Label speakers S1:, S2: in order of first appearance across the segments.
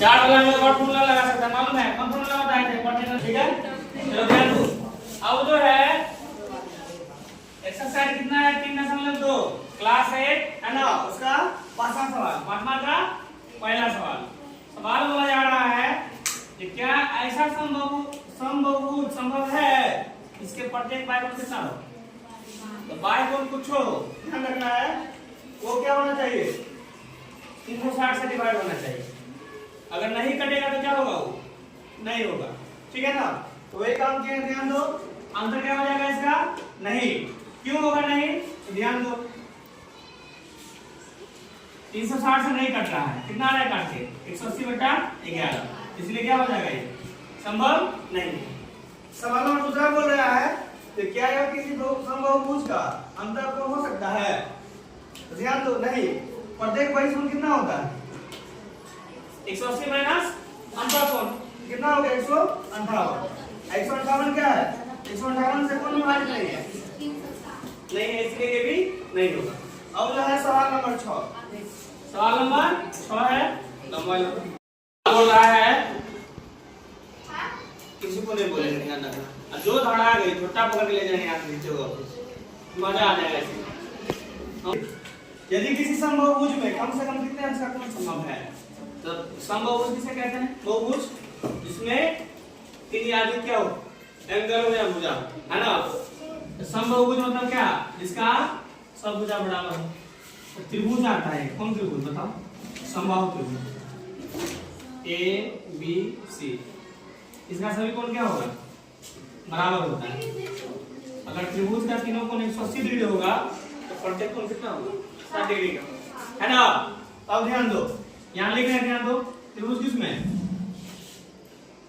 S1: चार वाला में और फॉर्मूला लगा सकते हैं, मालूम है कौन फॉर्मूला बताए थे क्वाड्रेटिक, ठीक है। चलो ध्यान दो। अब जो है एक्सरसाइज कितना है 3.2 क्लास 8 है ना, उसका पांचवा सवाल, पांचवा का पहला सवाल। सवाल बोला जा रहा है कि क्या ऐसा समबहुभुज संभव है इसके प्रत्येक बायकोण कितना हो। तो बायकोण कुछ हो, ध्यान रखना है वो क्या होना चाहिए 360 से डिवाइड होना चाहिए। अगर नहीं कटेगा तो क्या होगा, वो नहीं होगा, ठीक है ना। तो वही काम किया, ध्यान दो। आंसर क्या हो जाएगा इसका, नहीं। क्यों होगा नहीं, तो ध्यान दो 360 से नहीं कट रहा है, कितना आ रहा है काट के 180/11, इसलिए क्या हो जाएगा ये संभव नहीं। सवाल नंबर दूसरा बोल रहा है तो क्या यह किसी समबहुभुज का अंतःकोण हो सकता है। तो ध्यान दो, नहीं। प्रत्येक बहिष्कोण कितना होता है 180 माइनस अंतःकोण कितना हो गया 158। 158 क्या है, 158 से कोण विभाजित नहीं है, नहीं है, इसलिए ये भी नहीं होगा। अब जो है सवाल नंबर 6, सवाल नंबर 6 है लंबा बोल रहा है, किसी को नहीं बोलेंगे, ध्यान रखना। जो धारा आ गई छोटा पकड़ के ले जाने आप नीचे होगा, मजा आ जाएगा इसमें। यदि किसी समबहुभुज में कम से कम कितने अंश का कोण संभव है। तो समबहुभुज किसे कहते हैं, बहुभुज जिसमें तीन या अधिक क्या हो, एंगल हो या भुजा, है ना। समबहुभुज मतलब क्या, जिसका सब भुजा बराबर हो। तो त्रिभुज आता है, कौन त्रिभुज बताओ, समबाहु त्रिभुज ए बी सी, इसका सभी कोण क्या होगा, बराबर होता है। अगर त्रिभुज का तीनों कोण 180 डिग्री होगा तो प्रत्येक कोण कितना होगा 60 डिग्री का, है ना। अब ध्यान दो, यहां लिख रहे हैं, ध्यान दो त्रिभुज किसमें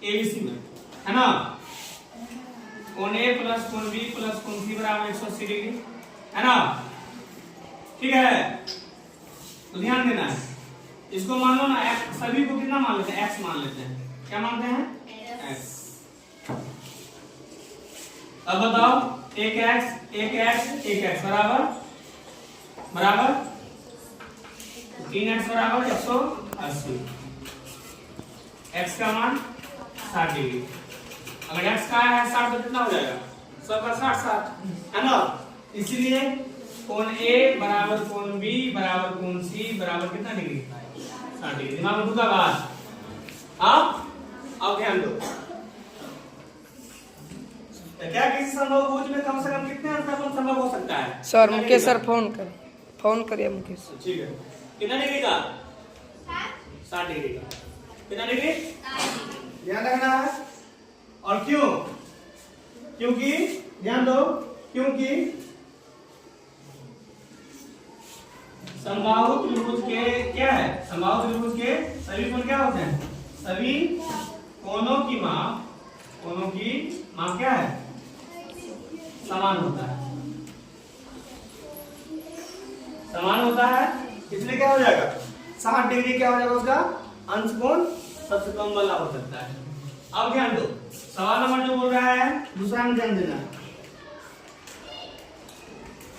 S1: एबीसी में, है ना। कोण ए प्लस कोण बी प्लस कोण सी बराबर 180 डिग्री, है ना, ठीक है। तो ध्यान देना है, इसको मान लो ना x, सभी को कितना मान लेते हैं, x मान लेते हैं, क्या मानते हैं x। अब बताओ 1x 1x 1x बराबर 3x बराबर 180, x का मान 60 डिग्री। अगर x का है 60 तो कितना हो जाएगा, 100 का 60 है ना। इसलिए कोण A बराबर कोण B बराबर कोण C बराबर कितना डिग्री 60 डिग्री। दिमाग में घुसा बात। अब ध्यान दो, तो क्या किसी समबहुभुज में कम से कम कितने अंश का कोण संभव हो सकता है।
S2: सर मुकेश सर फोन करिए मुकेश,
S1: ठीक है। कितना डिग्री का 60 डिग्री का, कितना डिग्री ध्यान रखना है। और क्यों, क्योंकि ध्यान दो, क्योंकि समबाहु त्रिभुज के क्या है, समबाहु त्रिभुज के सभी कोण क्या होते हैं, सभी कोणों की माप क्या है, समान होता है, समान होता है। इसलिए क्या हो जाएगा 60 डिग्री क्या हो जाएगा उसका अंश कोण सबसे कम वाला हो सकता है। अब ध्यान दो, सवाल नंबर जो बोल रहा है दूसरा में ध्यान देना,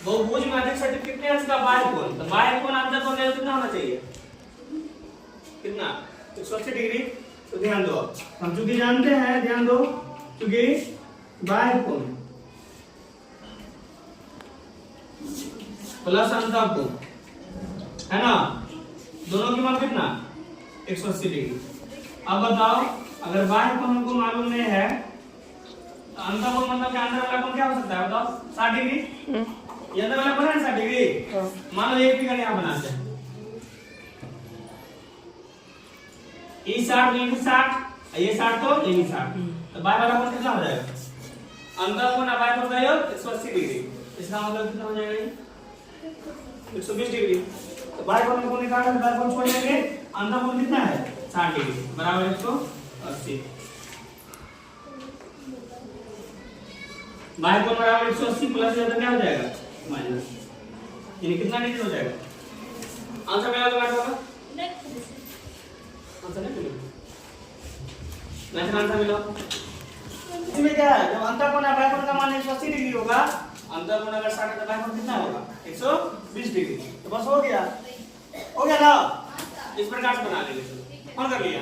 S1: बहुभुज में अधिक से अधिक कितने अंश का बाह्यकोण, तो बाह्यकोण अंतःकोण कितना होना चाहिए, कितना 180 डिग्री। तो ध्यान दो, हम चूंकि जानते हैं, ध्यान दो, चूंकि बाह्यकोण प्लस अंतःकोण है ना, दोनों की मान कितना 180 डिग्री। अब बताओ अगर बाह्यकोण हमको मालूम नहीं है तो अंतःकोण मतलब क्या, अंदर वाला कोण क्या हो सकता है बताओ 60 डिग्री, ये अंदर वाला कोण है 60 डिग्री। मान लो एक फिगर यहां बनाते हैं, ये 60 ये भी 60, ये 60 तो ये भी 60, तो बाह्य वाला कोण कितना हो जाएगा, अंतःकोण और बाह्यकोण का योग 180 डिग्री, इसका मतलब कितना हो जाएगा ये 120 डिग्री। तो बाह्यकोण को निकालना है, बाह्यकोण छोड़ देंगे, अंतःकोण कितना है 60 डिग्री बराबर 180, बाह्यकोण बराबर 180 प्लस तो क्या हो जाएगा माइनस, यानी कितना डिग्री हो जाएगा, आंसर मिला तो बात होगा, आंसर नहीं मिला, नहीं आंसर मिला। इसमें क्या है, जब अंतःकोण और बाह्यकोण का मान 180 डिग्री होगा, अंतःकोण अगर 60 है तो बाह्यकोण कितना होगा 120 डिग्री, तो बस हो गया ना। इस प्रकार से बना लेंगे। फोन कर लिया